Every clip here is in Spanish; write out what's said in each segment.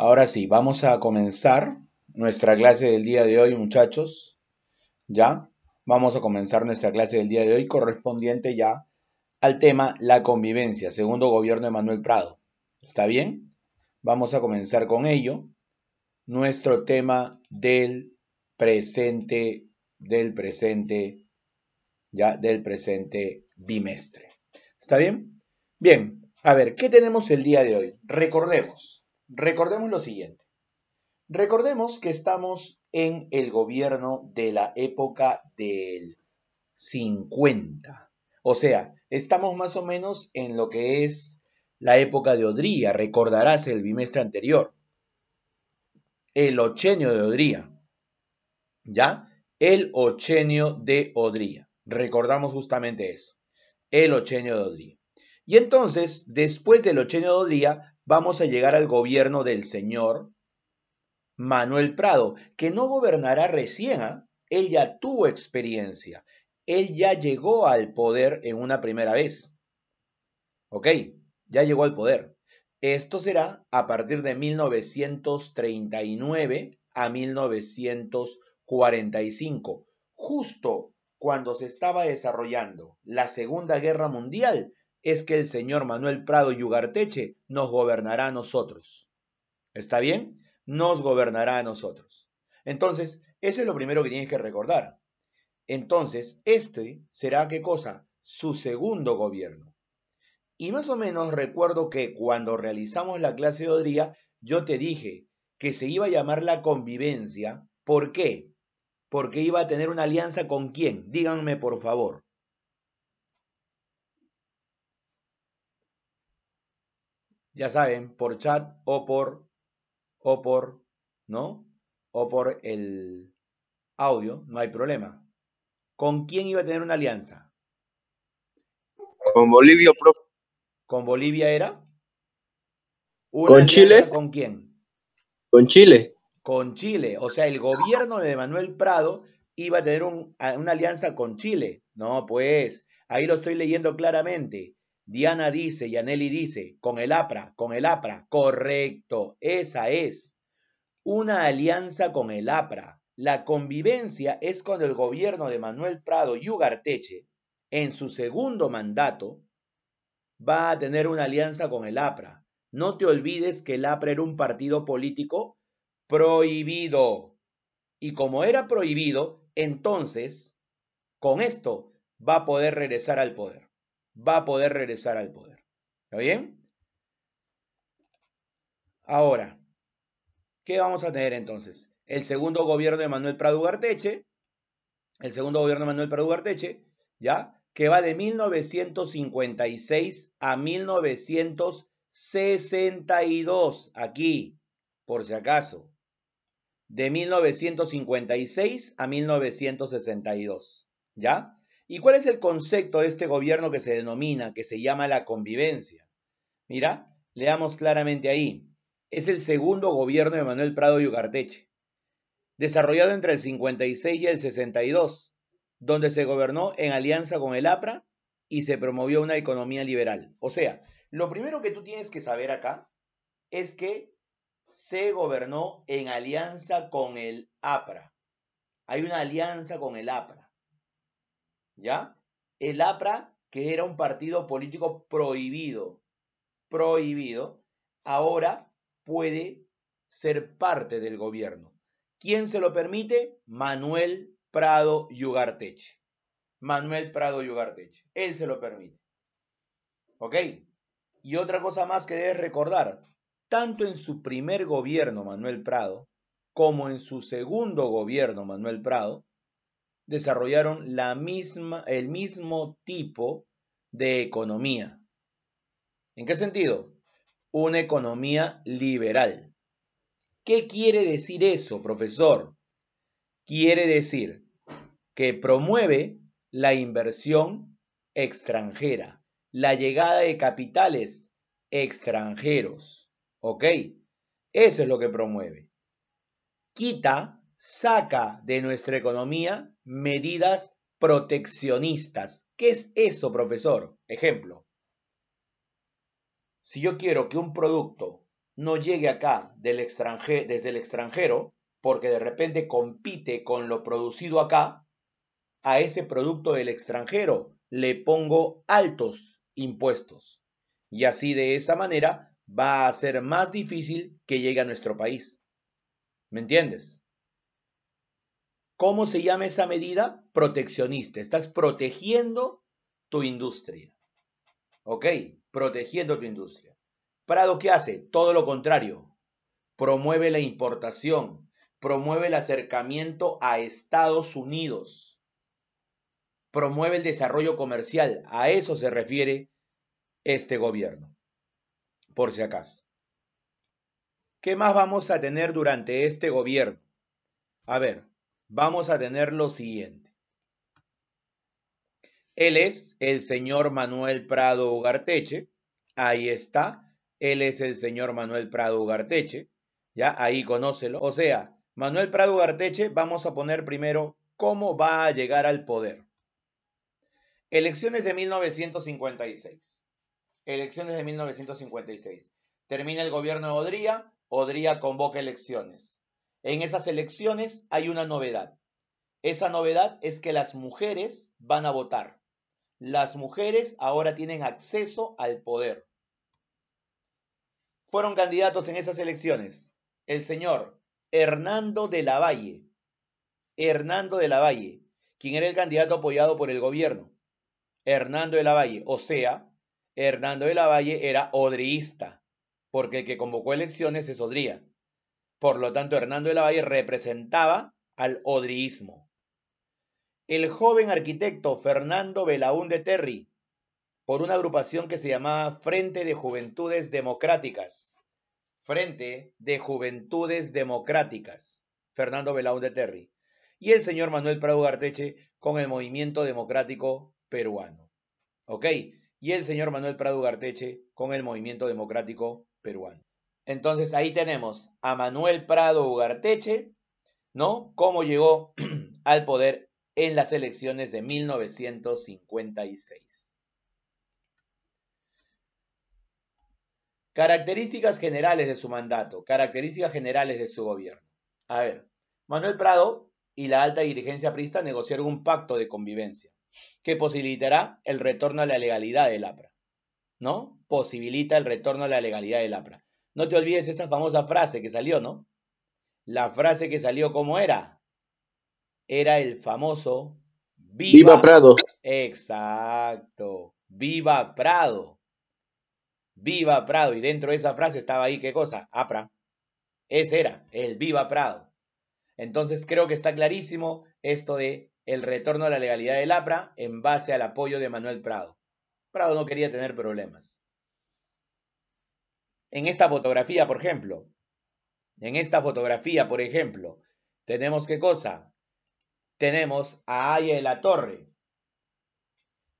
Ahora sí, vamos a comenzar nuestra clase del día de hoy, muchachos. ¿Ya? Vamos a comenzar nuestra clase del día de hoy correspondiente ya al tema la convivencia, segundo gobierno de Manuel Prado. ¿Está bien? Vamos a comenzar con ello. Nuestro tema del presente bimestre. ¿Está bien? Bien, a ver, ¿qué tenemos el día de hoy? Recordemos lo siguiente. Recordemos que estamos en el gobierno de la época del 50. O sea, estamos más o menos en lo que es la época de Odría. Recordarás el bimestre anterior. El ochenio de Odría. ¿Ya? El ochenio de Odría. Recordamos justamente eso. El ochenio de Odría. Y entonces, después del ochenio de Odría, vamos a llegar al gobierno del señor Manuel Prado, que no gobernará recién, ¿eh? Él ya tuvo experiencia, él ya llegó al poder en una primera vez, ¿ok? Ya llegó al poder. Esto será a partir de 1939 a 1945, justo cuando se estaba desarrollando la Segunda Guerra Mundial, es que el señor Manuel Prado Yugarteche nos gobernará a nosotros. ¿Está bien? Nos gobernará a nosotros. Entonces, eso es lo primero que tienes que recordar. Entonces, este será, ¿qué cosa? Su segundo gobierno. Y más o menos recuerdo que cuando realizamos la clase de Odría, yo te dije que se iba a llamar la convivencia. ¿Por qué? Porque iba a tener una alianza con quién. Díganme, por favor. Ya saben, por chat o por, ¿no? O por el audio, no hay problema. ¿Con quién iba a tener una alianza? Con Bolivia, profe. ¿Con Bolivia era? ¿Una Con Chile, alianza con quién? con Chile. Con Chile. O sea, el gobierno de Manuel Prado iba a tener una alianza con Chile. No, pues, ahí lo estoy leyendo claramente. Diana dice, Yaneli dice, con el APRA, con el APRA. Correcto, esa es. Una alianza con el APRA. La convivencia es cuando el gobierno de Manuel Prado Yugarteche, en su segundo mandato, va a tener una alianza con el APRA. No te olvides que el APRA era un partido político prohibido. Y como era prohibido, entonces, con esto, va a poder regresar al poder. Va a poder regresar al poder. ¿Está bien? Ahora, ¿qué vamos a tener entonces? El segundo gobierno de Manuel Prado Ugarteche, ¿ya? Que va de 1956 a 1962, aquí, por si acaso, de 1956 a 1962, ¿ya? ¿Y cuál es el concepto de este gobierno que se denomina, que se llama la convivencia? Mira, leamos claramente ahí. Es el segundo gobierno de Manuel Prado y Ugarteche, desarrollado entre el 56 y el 62, donde se gobernó en alianza con el APRA y se promovió una economía liberal. O sea, lo primero que tú tienes que saber acá es que se gobernó en alianza con el APRA. Hay una alianza con el APRA, ¿ya? El APRA, que era un partido político prohibido, ahora puede ser parte del gobierno. ¿Quién se lo permite? Manuel Prado Yugarteche. Manuel Prado Yugarteche. Él se lo permite. ¿Ok? Y otra cosa más que debes recordar, tanto en su primer gobierno, Manuel Prado, como en su segundo gobierno, Manuel Prado, desarrollaron el mismo tipo de economía. ¿En qué sentido? Una economía liberal. ¿Qué quiere decir eso, profesor? Quiere decir que promueve la inversión extranjera, la llegada de capitales extranjeros. ¿Ok? Eso es lo que promueve. Saca de nuestra economía medidas proteccionistas. ¿Qué es eso, profesor? Ejemplo, si yo quiero que un producto no llegue acá desde el extranjero, porque de repente compite con lo producido acá, a ese producto del extranjero le pongo altos impuestos. Y así de esa manera va a ser más difícil que llegue a nuestro país. ¿Me entiendes? ¿Cómo se llama esa medida? Proteccionista. Estás protegiendo tu industria. ¿Ok? Protegiendo tu industria. Prado, ¿qué hace? Todo lo contrario. Promueve la importación, promueve el acercamiento a Estados Unidos, promueve el desarrollo comercial. A eso se refiere este gobierno, por si acaso. ¿Qué más vamos a tener durante este gobierno? A ver, vamos a tener lo siguiente. Él es el señor Manuel Prado Ugarteche. Ahí está. Él es el señor Manuel Prado Ugarteche. Ya, ahí conócelo. O sea, Manuel Prado Ugarteche, vamos a poner primero cómo va a llegar al poder. Elecciones de 1956. Elecciones de 1956. Termina el gobierno de Odría. Odría convoca elecciones. En esas elecciones hay una novedad. Esa novedad es que las mujeres van a votar. Las mujeres ahora tienen acceso al poder. Fueron candidatos en esas elecciones el señor Hernando de la Valle. Hernando de la Valle, quien era el candidato apoyado por el gobierno. Hernando de la Valle, o sea, Hernando de la Valle era odriísta, porque el que convocó elecciones es Odría. Por lo tanto, Hernando de la Valle representaba al odriísmo. El joven arquitecto Fernando Belaúnde Terry, por una agrupación que se llamaba Frente de Juventudes Democráticas. Frente de Juventudes Democráticas, Fernando Belaúnde Terry. Y el señor Manuel Prado Ugarteche con el Movimiento Democrático Peruano. ¿Ok? Y el señor Manuel Prado Ugarteche con el Movimiento Democrático Peruano. Entonces ahí tenemos a Manuel Prado Ugarteche, ¿no? Cómo llegó al poder en las elecciones de 1956. Características generales de su mandato, características generales de su gobierno. A ver, Manuel Prado y la alta dirigencia aprista negociaron un pacto de convivencia que posibilitará el retorno a la legalidad del APRA, ¿no? Posibilita el retorno a la legalidad del APRA. No te olvides esa famosa frase que salió, ¿no? La frase que salió, ¿cómo era? Era el famoso Viva Prado. Exacto. Viva Prado. Viva Prado. Y dentro de esa frase estaba ahí, ¿qué cosa? APRA. Ese era, el Viva Prado. Entonces creo que está clarísimo esto de el retorno a la legalidad del APRA en base al apoyo de Manuel Prado. Prado no quería tener problemas. En esta fotografía, por ejemplo, tenemos ¿qué cosa? Tenemos a Aya de la Torre.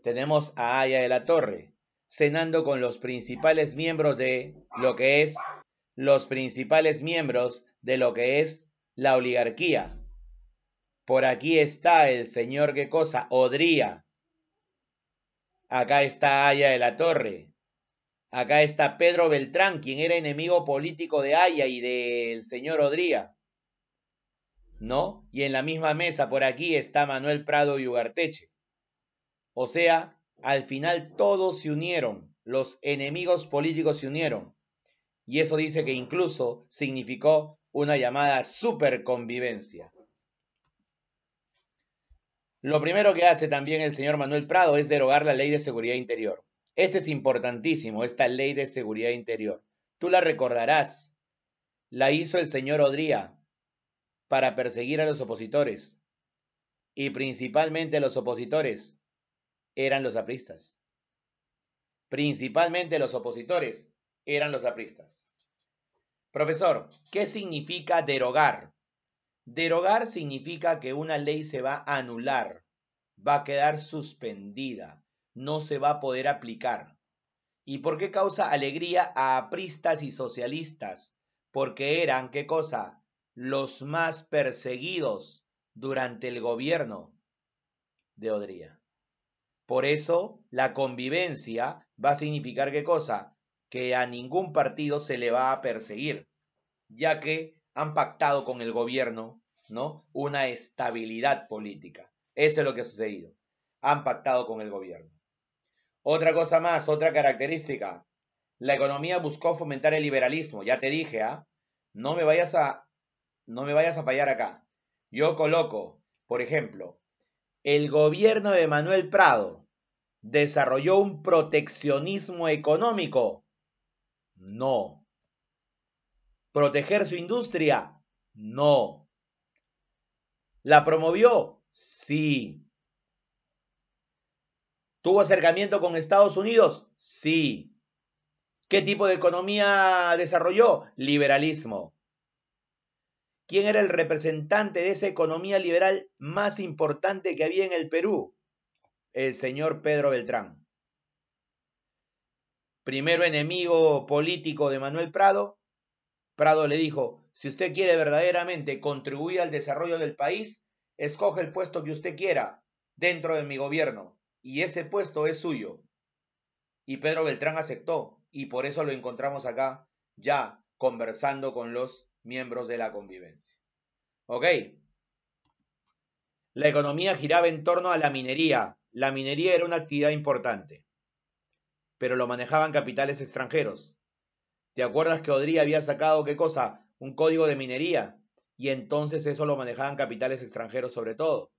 Tenemos a Aya de la Torre cenando con los principales miembros de lo que es la oligarquía. Por aquí está el señor, ¿qué cosa? Odría. Acá está Aya de la Torre. Acá está Pedro Beltrán, quien era enemigo político de Aya y del señor Odría, ¿no? Y en la misma mesa por aquí está Manuel Prado y Ugarteche. O sea, al final todos se unieron, los enemigos políticos se unieron. Y eso dice que incluso significó una llamada superconvivencia. Lo primero que hace también el señor Manuel Prado es derogar la Ley de Seguridad Interior. Este es importantísimo, esta Ley de Seguridad Interior. Tú la recordarás. La hizo el señor Odría para perseguir a los opositores. Y principalmente los opositores eran los apristas. Principalmente los opositores eran los apristas. Profesor, ¿qué significa derogar? Derogar significa que una ley se va a anular, va a quedar suspendida, no se va a poder aplicar. ¿Y por qué causa alegría a apristas y socialistas? Porque eran, ¿qué cosa? Los más perseguidos durante el gobierno de Odría. Por eso, la convivencia va a significar, ¿qué cosa? que a ningún partido se le va a perseguir, ya que han pactado con el gobierno, ¿no?, una estabilidad política. Eso es lo que ha sucedido. Han pactado con el gobierno. Otra cosa más, otra característica. La economía buscó fomentar el liberalismo. Ya te dije, ¿ah? No me vayas a fallar acá. Yo coloco, por ejemplo, el gobierno de Manuel Prado desarrolló un proteccionismo económico. No. ¿Proteger su industria? No. ¿La promovió? Sí. ¿Tuvo acercamiento con Estados Unidos? Sí. ¿Qué tipo de economía desarrolló? Liberalismo. ¿Quién era el representante de esa economía liberal más importante que había en el Perú? El señor Pedro Beltrán. Primero enemigo político de Manuel Prado. Prado le dijo, si usted quiere verdaderamente contribuir al desarrollo del país, escoge el puesto que usted quiera dentro de mi gobierno, y ese puesto es suyo. Y Pedro Beltrán aceptó, y por eso lo encontramos acá, ya conversando con los miembros de la convivencia. ¿Ok? La economía giraba en torno a la minería. La minería era una actividad importante, pero lo manejaban capitales extranjeros. ¿Te acuerdas que Odría había sacado qué cosa? Un código de minería. Y entonces eso lo manejaban capitales extranjeros sobre todo.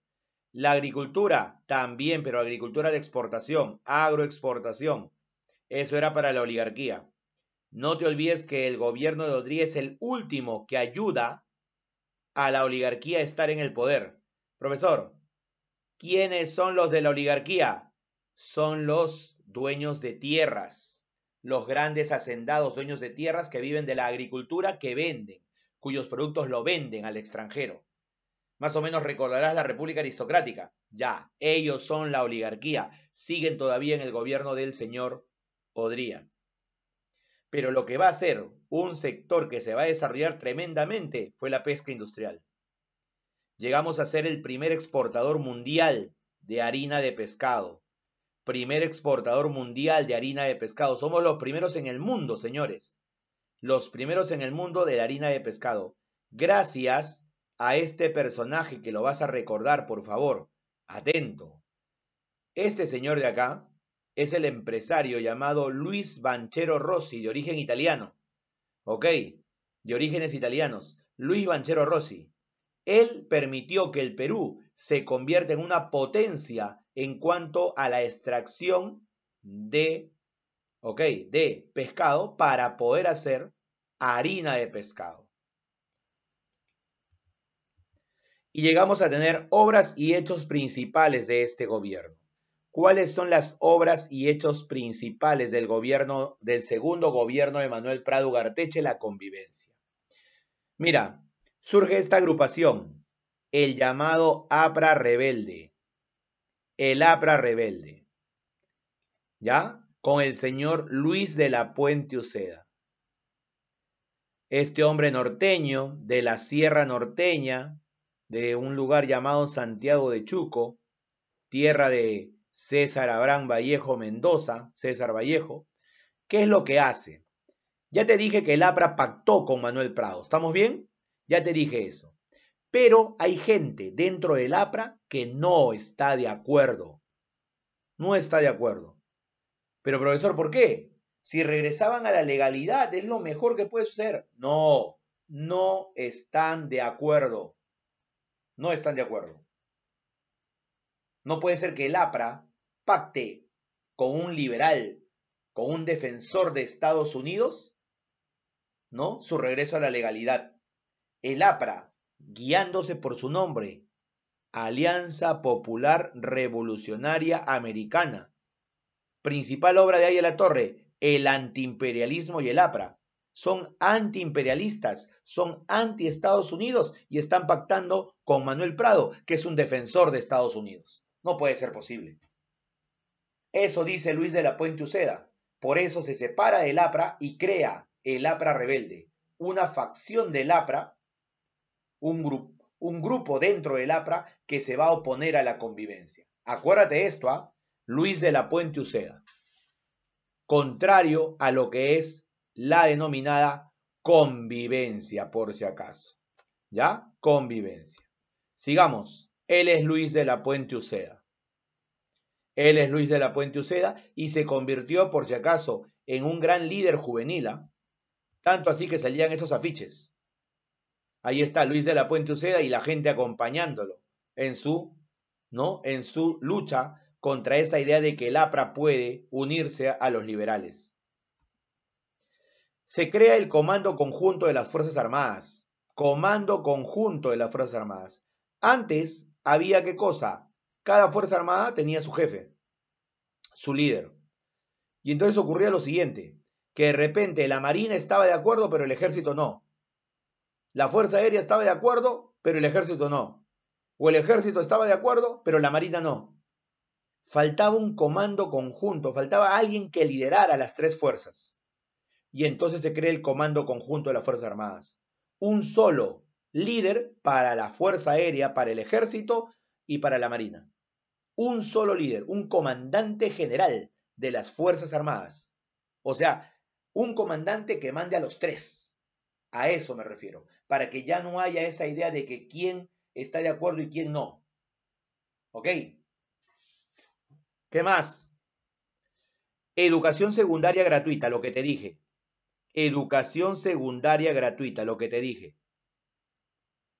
La agricultura también, pero agricultura de exportación, agroexportación. Eso era para la oligarquía. No te olvides que el gobierno de Odría es el último que ayuda a la oligarquía a estar en el poder. Profesor, ¿quiénes son los de la oligarquía? Son los dueños de tierras, los grandes hacendados dueños de tierras que viven de la agricultura, que venden, cuyos productos lo venden al extranjero. Más o menos recordarás la República Aristocrática. Ya, ellos son la oligarquía, siguen todavía en el gobierno del señor Odría. Pero lo que va a ser un sector que se va a desarrollar tremendamente fue la pesca industrial. Llegamos a ser el primer exportador mundial de harina de pescado. Primer exportador mundial de harina de pescado. Somos los primeros en el mundo, señores. Los primeros en el mundo de la harina de pescado. Gracias a este personaje que lo vas a recordar, por favor. Atento. Este señor de acá es el empresario llamado Luis Banchero Rossi, de origen italiano. ¿Ok? De orígenes italianos. Luis Banchero Rossi. Él permitió que el Perú se convierta en una potencia en cuanto a la extracción de pescado para poder hacer harina de pescado. Y llegamos a tener obras y hechos principales de este gobierno. ¿Cuáles son las obras y hechos principales del gobierno, del segundo gobierno de Manuel Prado Ugarteche, la convivencia? Mira, surge esta agrupación, el llamado APRA Rebelde. El APRA Rebelde. ¿Ya? Con el señor Luis de la Puente Uceda. Este hombre norteño, de la Sierra Norteña, de un lugar llamado Santiago de Chuco, tierra de César Abraham Vallejo Mendoza, César Vallejo. ¿Qué es lo que hace? Ya te dije que el APRA pactó con Manuel Prado. ¿Estamos bien? Ya te dije eso. Pero hay gente dentro del APRA que no está de acuerdo. No está de acuerdo. Pero profesor, ¿por qué? Si regresaban a la legalidad, es lo mejor que puede suceder. No, no están de acuerdo. No están de acuerdo. No puede ser que el APRA pacte con un liberal, con un defensor de Estados Unidos, ¿no? Su regreso a la legalidad. El APRA, guiándose por su nombre, Alianza Popular Revolucionaria Americana. Principal obra de Aya La Torre, el antiimperialismo y el APRA. Son antiimperialistas, son anti-Estados Unidos y están pactando con Manuel Prado, que es un defensor de Estados Unidos. No puede ser posible. Eso dice Luis de la Puente Uceda. Por eso se separa del APRA y crea el APRA Rebelde, una facción del APRA, un grupo dentro del APRA que se va a oponer a la convivencia. Acuérdate esto, Luis de la Puente Uceda. contrario a lo que es la denominada convivencia, por si acaso. ¿Ya? Convivencia. Sigamos. Él es Luis de la Puente Uceda. Él es Luis de la Puente Uceda y se convirtió, por si acaso, en un gran líder juvenil. Tanto así que salían esos afiches. Ahí está Luis de la Puente Uceda y la gente acompañándolo en su, ¿no? En su lucha contra esa idea de que el APRA puede unirse a los liberales. Se crea el Comando Conjunto de las Fuerzas Armadas. Comando Conjunto de las Fuerzas Armadas. Antes había ¿qué cosa? Cada Fuerza Armada tenía su jefe, su líder. Y entonces ocurría lo siguiente, que de repente la Marina estaba de acuerdo, pero el Ejército no. La Fuerza Aérea estaba de acuerdo, pero el Ejército no. O el Ejército estaba de acuerdo, pero la Marina no. Faltaba un comando conjunto, faltaba alguien que liderara las tres fuerzas. Y entonces se crea el Comando Conjunto de las Fuerzas Armadas. Un solo líder para la Fuerza Aérea, para el Ejército y para la Marina. Un solo líder, un comandante general de las Fuerzas Armadas. O sea, un comandante que mande a los tres. A eso me refiero. Para que ya no haya esa idea de que quién está de acuerdo y quién no. ¿Ok? ¿Qué más? Educación secundaria gratuita, lo que te dije. Educación secundaria gratuita, lo que te dije.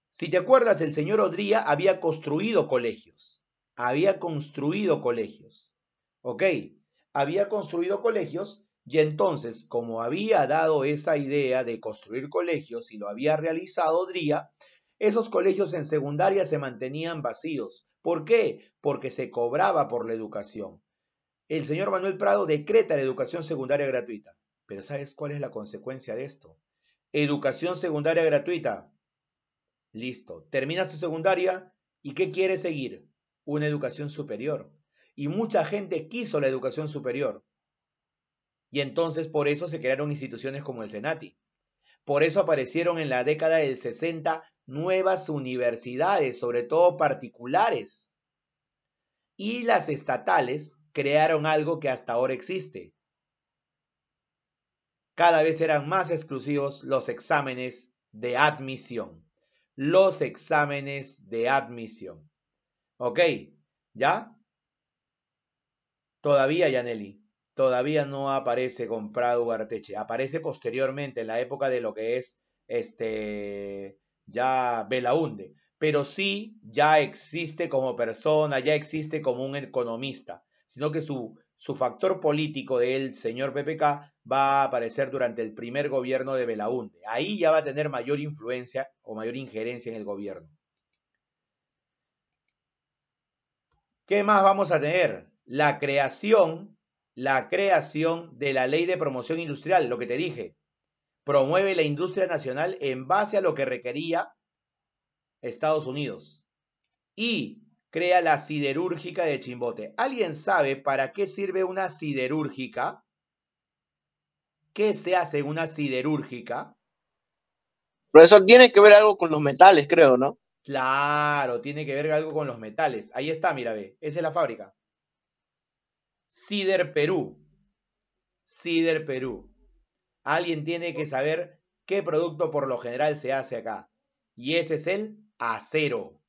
Si te acuerdas, el señor Odría había construido colegios. Había construido colegios. ¿Ok? Había construido colegios y entonces, como había dado esa idea de construir colegios y lo había realizado Odría, esos colegios en secundaria se mantenían vacíos. ¿Por qué? Porque se cobraba por la educación. El señor Manuel Prado decreta la educación secundaria gratuita. Pero ¿sabes cuál es la consecuencia de esto? Educación secundaria gratuita. Listo. Terminas tu secundaria y ¿qué quieres seguir? Una educación superior. Y mucha gente quiso la educación superior. Y entonces por eso se crearon instituciones como el Senati. Por eso aparecieron en la década del 60 nuevas universidades, sobre todo particulares. Y las estatales crearon algo que hasta ahora existe. Cada vez eran más exclusivos los exámenes de admisión. Los exámenes de admisión. ¿Ok? ¿Ya? Todavía, Yaneli. Todavía no aparece con Prado Ugarteche. Aparece posteriormente, en la época de lo que es ya Belaúnde. Pero sí ya existe como persona, ya existe como un economista. Sino que su factor político del señor PPK va a aparecer durante el primer gobierno de Belaúnde. Ahí ya va a tener mayor influencia o mayor injerencia en el gobierno. ¿Qué más vamos a tener? La creación de la ley de promoción industrial, lo que te dije. Promueve la industria nacional en base a lo que requería Estados Unidos. Y crea la siderúrgica de Chimbote. ¿Alguien sabe para qué sirve una siderúrgica? ¿Qué se hace en una siderúrgica? Profesor, tiene que ver algo con los metales, creo, ¿no? Claro, tiene que ver algo con los metales. Ahí está, mira, ve. Esa es la fábrica. Sider Perú. Sider Perú. Alguien tiene que saber qué producto por lo general se hace acá. Y ese es el acero.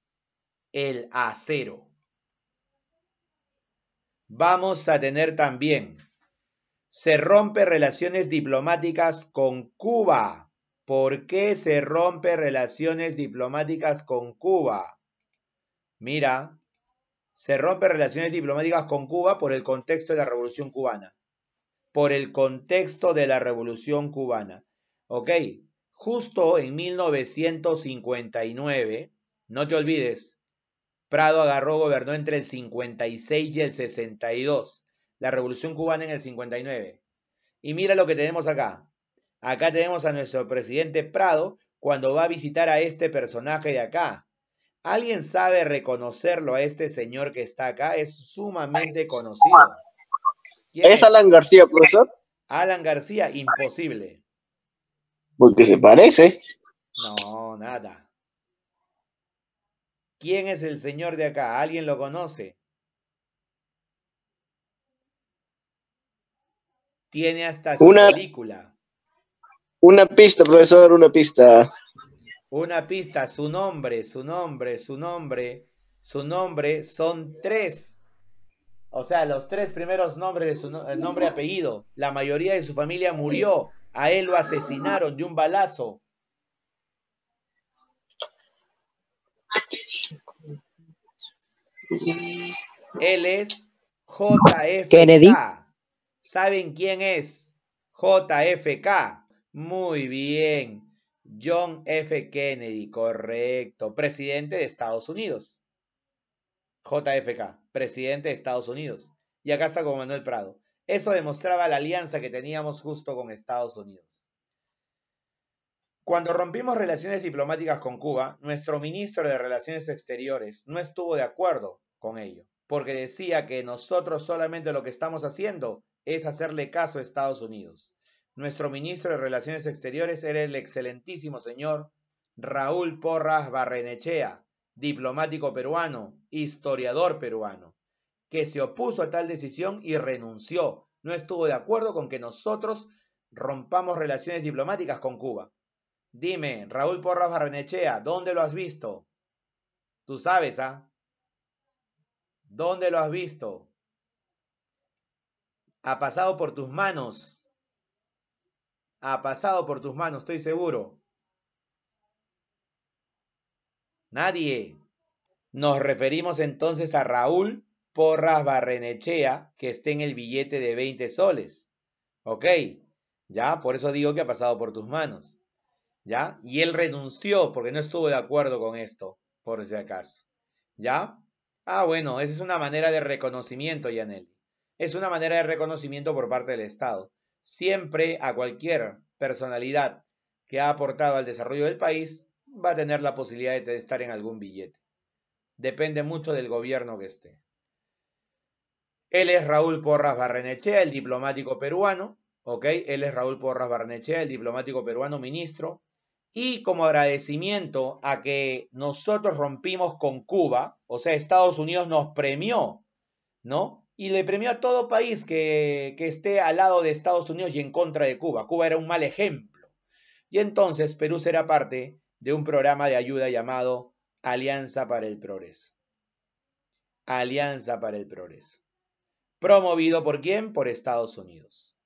El acero. Vamos a tener también, se rompe relaciones diplomáticas con Cuba. ¿Por qué se rompe relaciones diplomáticas con Cuba? Mira, se rompe relaciones diplomáticas con Cuba por el contexto de la Revolución Cubana. Por el contexto de la Revolución Cubana. ¿Ok? Justo en 1959, no te olvides, Prado gobernó entre el 56 y el 62. La Revolución Cubana en el 59. Y mira lo que tenemos acá. Acá tenemos a nuestro presidente Prado cuando va a visitar a este personaje de acá. ¿Alguien sabe reconocerlo a este señor que está acá? Es sumamente conocido. ¿Quién ¿Es es? Alan García, profesor? Alan García, imposible. Porque se parece. No, nada. ¿Quién es el señor de acá? ¿Alguien lo conoce? Tiene hasta su Una, película. una pista, profesor, una pista. Una pista, su nombre son 3. O sea, los 3 primeros nombres de su nombre y apellido. La mayoría de su familia murió. A él lo asesinaron de un balazo. Él es Kennedy. JFK. ¿Saben quién es? JFK. Muy bien. John F. Kennedy, correcto. Presidente de Estados Unidos. JFK, presidente de Estados Unidos. Y acá está con Manuel Prado. Eso demostraba la alianza que teníamos justo con Estados Unidos. Cuando rompimos relaciones diplomáticas con Cuba, nuestro ministro de Relaciones Exteriores no estuvo de acuerdo con ello, porque decía que nosotros solamente lo que estamos haciendo es hacerle caso a Estados Unidos. Nuestro ministro de Relaciones Exteriores era el excelentísimo señor Raúl Porras Barrenechea, diplomático peruano, historiador peruano, que se opuso a tal decisión y renunció. No estuvo de acuerdo con que nosotros rompamos relaciones diplomáticas con Cuba. Dime, Raúl Porras Barrenechea, ¿dónde lo has visto? Tú sabes, ¿ah? ¿Dónde lo has visto? Ha pasado por tus manos. Ha pasado por tus manos, estoy seguro. Nadie. Nos referimos entonces a Raúl Porras Barrenechea, que esté en el billete de 20 soles. ¿Ok? Ya, por eso digo que ha pasado por tus manos. ¿Ya? Y él renunció porque no estuvo de acuerdo con esto, por si acaso. ¿Ya? Ah, bueno, esa es una manera de reconocimiento, Yaneli. Es una manera de reconocimiento por parte del Estado. Siempre a cualquier personalidad que ha aportado al desarrollo del país va a tener la posibilidad de estar en algún billete. Depende mucho del gobierno que esté. Él es Raúl Porras Barrenechea, el diplomático peruano. ¿Ok? Él es Raúl Porras Barrenechea, el diplomático peruano ministro. Y como agradecimiento a que nosotros rompimos con Cuba, o sea, Estados Unidos nos premió, ¿no? Y le premió a todo país que esté al lado de Estados Unidos y en contra de Cuba. Cuba era un mal ejemplo. Y entonces Perú será parte de un programa de ayuda llamado Alianza para el Progreso. Alianza para el Progreso. ¿Promovido por quién? Por Estados Unidos.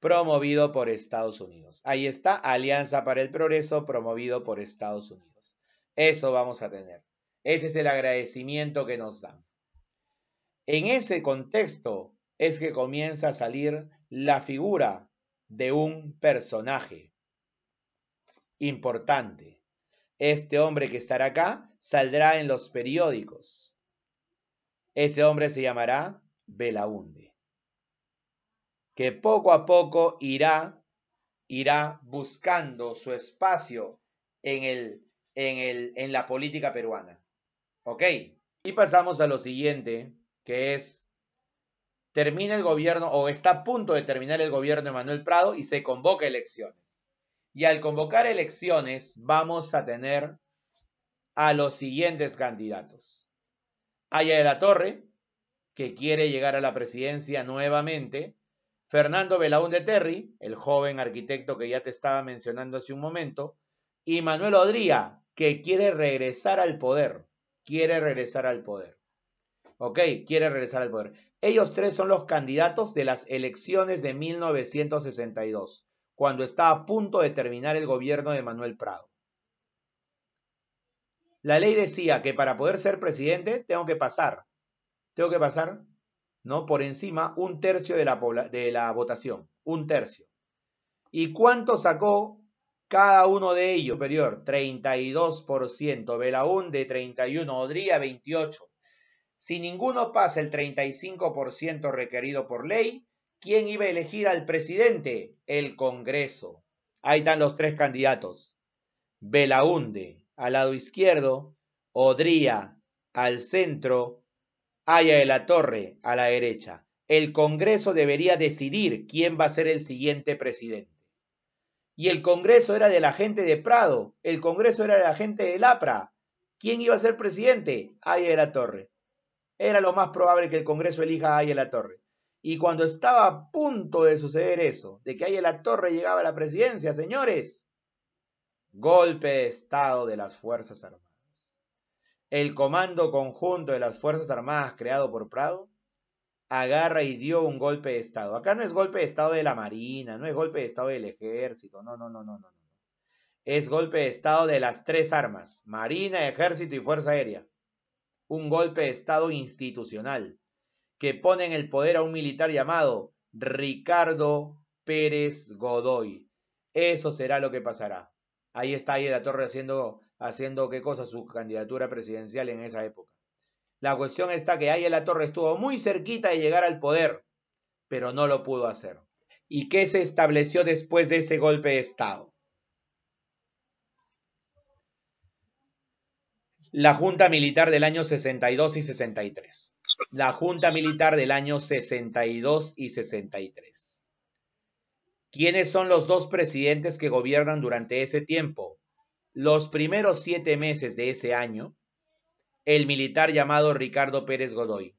Promovido por Estados Unidos. Ahí está, Alianza para el Progreso, promovido por Estados Unidos. Eso vamos a tener. Ese es el agradecimiento que nos dan. En ese contexto es que comienza a salir la figura de un personaje importante. Este hombre que estará acá saldrá en los periódicos. Ese hombre se llamará Belaúnde, que poco a poco irá buscando su espacio en la política peruana. ¿Ok? Y pasamos a lo siguiente, que es, termina el gobierno, o está a punto de terminar el gobierno de Manuel Prado y se convoca elecciones. Y al convocar elecciones vamos a tener a los siguientes candidatos. Aya de la Torre, que quiere llegar a la presidencia nuevamente. Fernando Belaúnde Terry, el joven arquitecto que ya te estaba mencionando hace un momento, y Manuel Odría, que quiere regresar al poder. Quiere regresar al poder. ¿Ok? Quiere regresar al poder. Ellos 3 son los candidatos de las elecciones de 1962, cuando está a punto de terminar el gobierno de Manuel Prado. La ley decía que para poder ser presidente tengo que pasar, ¿no? Por encima 1/3 de la votación, 1/3. ¿Y cuánto sacó cada uno de ellos? Superior, 32%, Belaúnde 31%, Odría 28%. Si ninguno pasa el 35% requerido por ley, ¿quién iba a elegir al presidente? El Congreso. Ahí están los 3 candidatos. Belaúnde al lado izquierdo, Odría al centro, Aya de la Torre a la derecha. El Congreso debería decidir quién va a ser el siguiente presidente. Y el Congreso era de la gente de Prado, el Congreso era de la gente del APRA. ¿Quién iba a ser presidente? Aya de la Torre. Era lo más probable que el Congreso elija a Aya de la Torre. Y cuando estaba a punto de suceder eso, de que ahí la Torre llegaba a la presidencia, señores, golpe de Estado de las Fuerzas Armadas. El Comando Conjunto de las Fuerzas Armadas creado por Prado agarra y dio un golpe de Estado. Acá no es golpe de Estado de la Marina, no es golpe de Estado del Ejército, no. Es golpe de Estado de las tres armas, Marina, Ejército y Fuerza Aérea. Un golpe de Estado institucional que pone en el poder a un militar llamado Ricardo Pérez Godoy. Eso será lo que pasará. Ahí está ahí la Torre haciendo qué cosa, su candidatura presidencial en esa época. La cuestión está que ahí la Torre estuvo muy cerquita de llegar al poder, pero no lo pudo hacer. ¿Y qué se estableció después de ese golpe de Estado? La Junta Militar del año 62 y 63. La Junta Militar del año 62 y 63. ¿Quiénes son los dos presidentes que gobiernan durante ese tiempo? Los primeros 7 meses de ese año, el militar llamado Ricardo Pérez Godoy.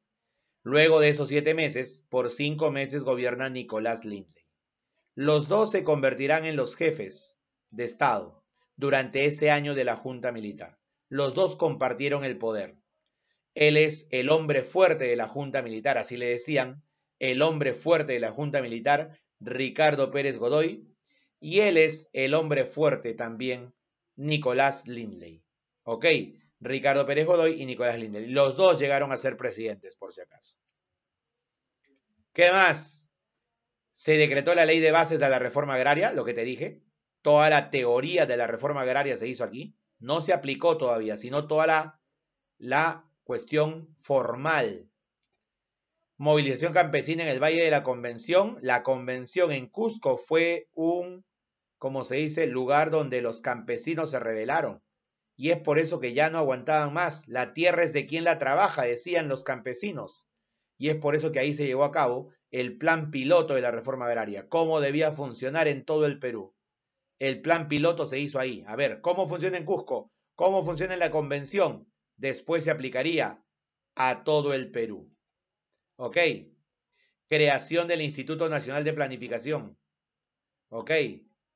Luego de esos 7 meses, por 5 meses gobierna Nicolás Lindley. Los dos se convertirán en los jefes de Estado durante ese año de la Junta Militar. Los dos compartieron el poder. Él es el hombre fuerte de la Junta Militar, así le decían, el hombre fuerte de la Junta Militar, Ricardo Pérez Godoy, y él es el hombre fuerte también, Nicolás Lindley. ¿Ok? Ricardo Pérez Godoy y Nicolás Lindley. Los dos llegaron a ser presidentes, por si acaso. ¿Qué más? Se decretó la ley de bases de la reforma agraria, lo que te dije. Toda la teoría de la reforma agraria se hizo aquí. No se aplicó todavía, sino toda la cuestión formal. Movilización campesina en el Valle de la Convención. La convención en Cusco fue un, como se dice, lugar donde los campesinos se rebelaron. Y es por eso que ya no aguantaban más. La tierra es de quien la trabaja, decían los campesinos. Y es por eso que ahí se llevó a cabo el plan piloto de la reforma agraria. Cómo debía funcionar en todo el Perú. El plan piloto se hizo ahí. A ver, ¿cómo funciona en Cusco? ¿Cómo funciona en la convención? Después se aplicaría a todo el Perú. ¿Ok? Creación del Instituto Nacional de Planificación. ¿Ok?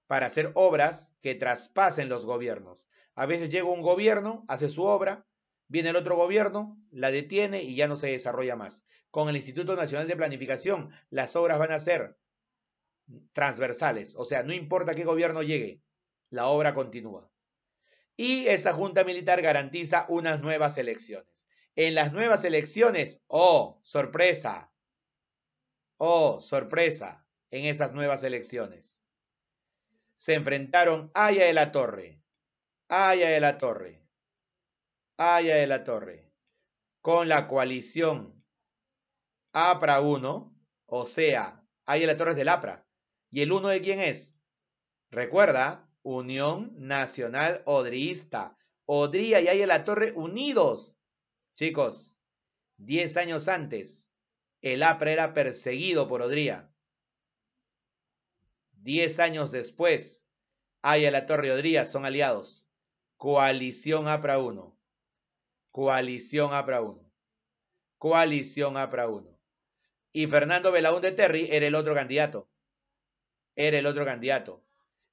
Para hacer obras que traspasen los gobiernos. A veces llega un gobierno, hace su obra, viene el otro gobierno, la detiene y ya no se desarrolla más. Con el Instituto Nacional de Planificación, las obras van a ser transversales. O sea, no importa qué gobierno llegue, la obra continúa. Y esa junta militar garantiza unas nuevas elecciones. En las nuevas elecciones, ¡oh, sorpresa! ¡Oh, sorpresa! En esas nuevas elecciones se enfrentaron Aya de la Torre, con la coalición APRA 1, o sea, Aya de la Torre es del APRA. ¿Y el 1 de quién es? Recuerda, Unión Nacional Odriista. Odría y Aya de la Torre unidos. Chicos, 10 años antes, el APRA era perseguido por Odría. 10 años después, Aya de la Torre y Odría son aliados. Coalición APRA 1. Coalición APRA 1. Coalición APRA 1. Y Fernando Belaúnde Terry era el otro candidato.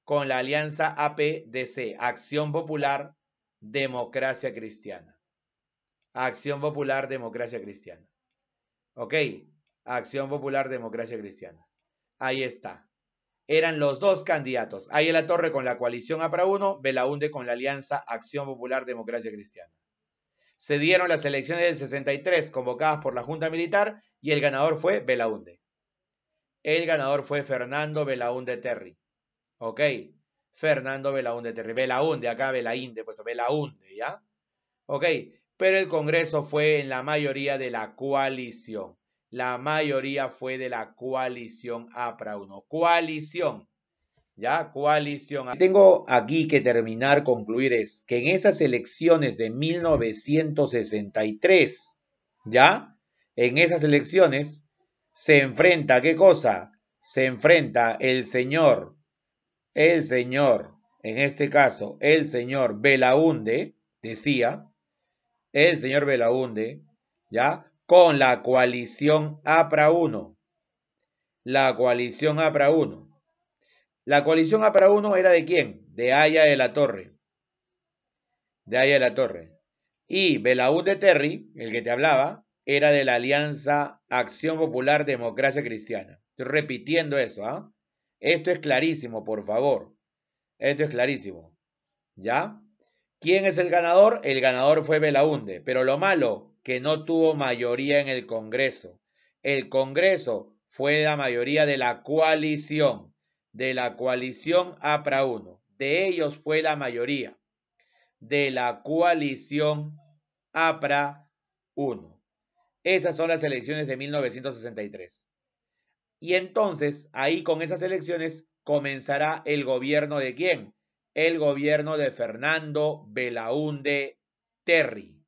Con la alianza APDC, Acción Popular, Democracia Cristiana. Acción Popular, Democracia Cristiana. ¿Ok? Acción Popular, Democracia Cristiana. Ahí está. Eran los dos candidatos. Aya de la Torre con la coalición APRA 1, Belaúnde con la alianza Acción Popular, Democracia Cristiana. Se dieron las elecciones del 63 convocadas por la Junta Militar y el ganador fue Belaúnde. El ganador fue Fernando Belaúnde Terry. ¿Ok? Fernando Belaúnde Terry. Belaúnde, acá Belaínde, puesto Belaúnde, ¿ya? ¿Ok? Pero el Congreso fue en la mayoría de la coalición. La mayoría fue de la coalición APRA 1. Coalición. ¿Ya? Coalición. Tengo aquí que terminar, concluir, es que en esas elecciones de 1963, ¿ya? En esas elecciones se enfrenta, ¿qué cosa? Se enfrenta el señor, en este caso, el señor Belaúnde, decía, el señor Belaúnde, ¿ya? Con la coalición APRA 1. La coalición APRA 1. La coalición APRA 1 era ¿de quién? De Haya de la Torre. De Haya de la Torre. Y Belaúnde Terry, el que te hablaba, era de la Alianza Acción Popular Democracia Cristiana. Estoy repitiendo eso, ¿ah? Esto es clarísimo, por favor. Esto es clarísimo. ¿Ya? ¿Quién es el ganador? El ganador fue Belaúnde, pero lo malo, que no tuvo mayoría en el Congreso. El Congreso fue la mayoría de la coalición APRA 1. De ellos fue la mayoría de la coalición APRA 1. Esas son las elecciones de 1963. Y entonces, ahí con esas elecciones comenzará el gobierno ¿de quién? El gobierno de Fernando Belaúnde Terry.